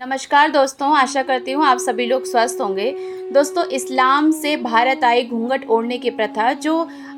नमस्कार दोस्तों, आशा करती हूँ आप सभी लोग स्वस्थ होंगे। दोस्तों, इस्लाम से भारत आई घूंघट ओढ़ने की प्रथा जो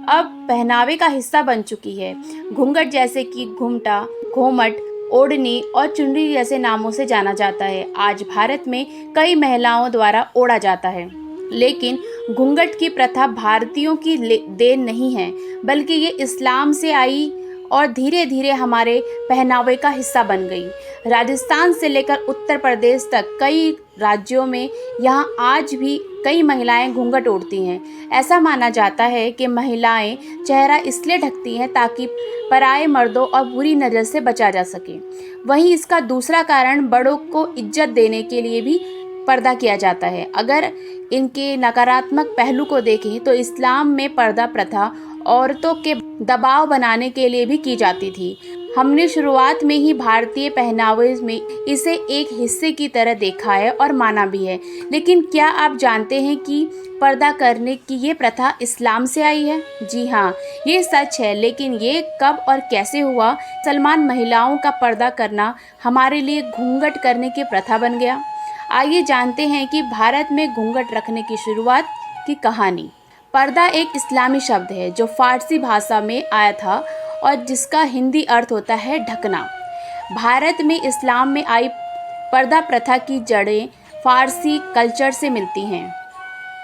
अब पहनावे का हिस्सा बन चुकी है। घूंघट जैसे कि घुमटा, घोमट, ओढ़नी और चुनरी जैसे नामों से जाना जाता है आज भारत में कई महिलाओं द्वारा ओढ़ा जाता है। लेकिन घूंघट की प्रथा भारतीयों की देन नहीं है, बल्कि ये इस्लाम से आई और धीरे धीरे हमारे पहनावे का हिस्सा बन गई। राजस्थान से लेकर उत्तर प्रदेश तक कई राज्यों में यहाँ आज भी कई महिलाएं घूंघट ओढ़ती हैं। ऐसा माना जाता है कि महिलाएं चेहरा इसलिए ढकती हैं ताकि पराये मर्दों और बुरी नज़र से बचा जा सके। वहीं इसका दूसरा कारण बड़ों को इज्जत देने के लिए भी पर्दा किया जाता है। अगर इनके नकारात्मक पहलू को देखें तो इस्लाम में पर्दा प्रथा औरतों के दबाव बनाने के लिए भी की जाती थी। हमने शुरुआत में ही भारतीय पहनावे में इसे एक हिस्से की तरह देखा है और माना भी है। लेकिन क्या आप जानते हैं कि पर्दा करने की ये प्रथा इस्लाम से आई है? जी हाँ, ये सच है। लेकिन ये कब और कैसे हुआ? मुसलमान महिलाओं का पर्दा करना हमारे लिए घूंघट करने की प्रथा बन गया। आइए जानते हैं कि भारत में घूंघट रखने की शुरुआत की कहानी। पर्दा एक इस्लामी शब्द है जो फारसी भाषा में आया था और जिसका हिंदी अर्थ होता है ढकना। भारत में इस्लाम में आई पर्दा प्रथा की जड़ें फारसी कल्चर से मिलती हैं।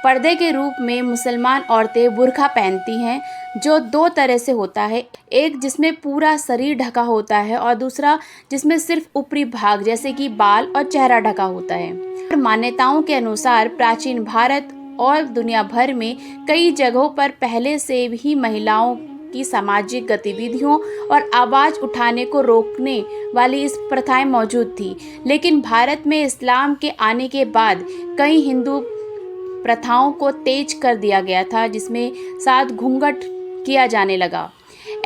पर्दे के रूप में मुसलमान औरतें बुर्का पहनती हैं जो दो तरह से होता है, एक जिसमें पूरा शरीर ढका होता है और दूसरा जिसमें सिर्फ ऊपरी भाग जैसे कि बाल और चेहरा ढका होता है। मान्यताओं के अनुसार प्राचीन भारत और दुनिया भर में कई जगहों पर पहले से ही महिलाओं की सामाजिक गतिविधियों और आवाज़ उठाने को रोकने वाली इस प्रथाएं मौजूद थी। लेकिन भारत में इस्लाम के आने के बाद कई हिंदू प्रथाओं को तेज कर दिया गया था, जिसमें साथ घूंघट किया जाने लगा।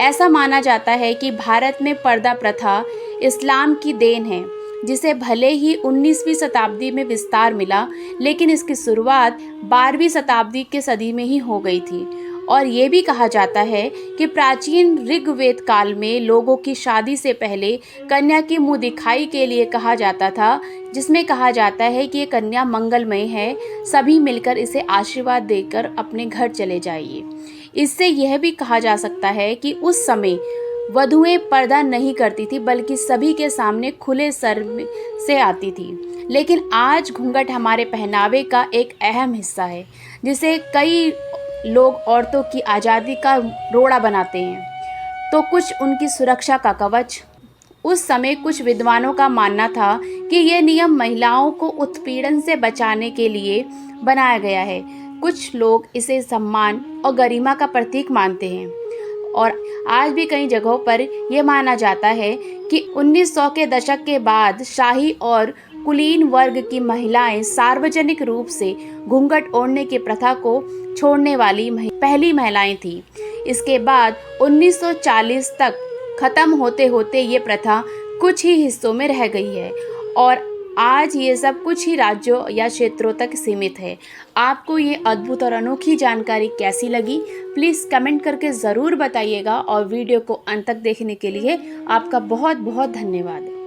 ऐसा माना जाता है कि भारत में पर्दा प्रथा इस्लाम की देन है, जिसे भले ही 19वीं शताब्दी में विस्तार मिला, लेकिन इसकी शुरुआत 12वीं शताब्दी के सदी में ही हो गई थी। और ये भी कहा जाता है कि प्राचीन ऋग्वेद काल में लोगों की शादी से पहले कन्या की मुंह दिखाई के लिए कहा जाता था, जिसमें कहा जाता है कि ये कन्या मंगलमय है, सभी मिलकर इसे आशीर्वाद देकर अपने घर चले जाइए। इससे यह भी कहा जा सकता है कि उस समय वधुएं पर्दा नहीं करती थी, बल्कि सभी के सामने खुले सर से आती थी। लेकिन आज घूंघट हमारे पहनावे का एक अहम हिस्सा है, जिसे कई लोग औरतों की आज़ादी का रोड़ा बनाते हैं, तो कुछ उनकी सुरक्षा का कवच। उस समय कुछ विद्वानों का मानना था कि ये नियम महिलाओं को उत्पीड़न से बचाने के लिए बनाया गया है। कुछ लोग इसे सम्मान और गरिमा का प्रतीक मानते हैं और आज भी कई जगहों पर यह माना जाता है कि 1900 के दशक के बाद शाही और कुलीन वर्ग की महिलाएं सार्वजनिक रूप से घूंघट ओढ़ने की प्रथा को छोड़ने वाली पहली महिलाएं थीं। इसके बाद 1940 तक खत्म होते होते ये प्रथा कुछ ही हिस्सों में रह गई है और आज ये सब कुछ ही राज्यों या क्षेत्रों तक सीमित है। आपको ये अद्भुत और अनोखी जानकारी कैसी लगी? प्लीज़ कमेंट करके ज़रूर बताइएगा और वीडियो को अंत तक देखने के लिए आपका बहुत बहुत धन्यवाद।